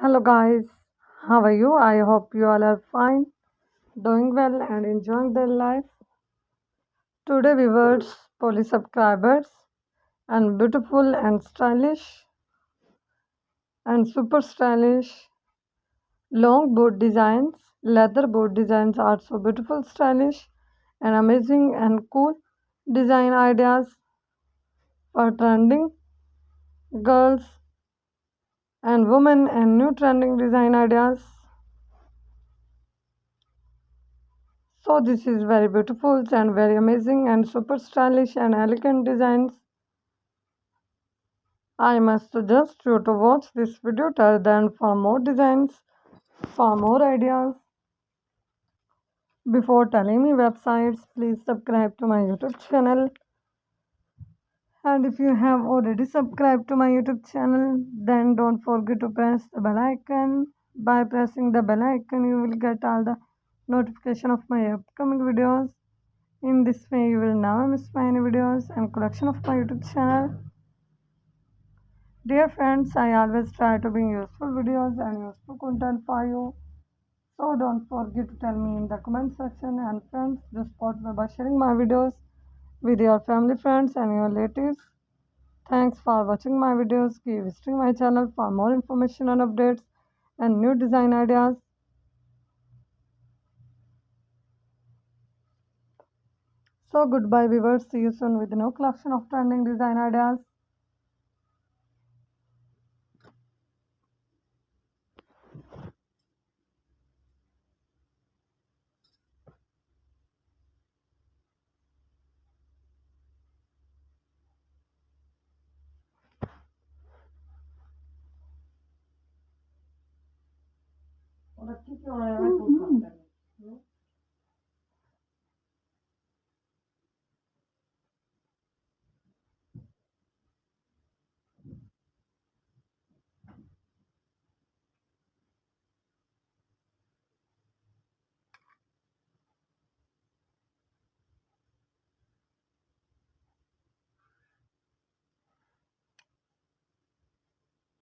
Hello guys, how are you? I hope you all are fine, doing well and enjoying their life. Today viewers, police subscribers and beautiful and stylish and super stylish long board designs. Leather board designs are so beautiful, stylish and amazing and cool design ideas for trending girls and women and new trending design ideas. So this is very beautiful and very amazing and super stylish and elegant designs. I must suggest you to watch this video till then for more designs, for more ideas. Before telling me websites, please subscribe to my YouTube channel. And if you have already subscribed to my YouTube channel, then don't forget to press the bell icon. By pressing the bell icon, you will get all the notification of my upcoming videos. In this way, you will never miss my any videos and collection of my YouTube channel. Dear friends, I always try to bring useful videos and useful content for you. So don't forget to tell me in the comment section, and friends, do support me by sharing my videos with your family, friends and your relatives. Thanks for watching my videos. Keep visiting my channel for more information and updates and new design ideas. So goodbye viewers. See you soon with a new collection of trending design ideas.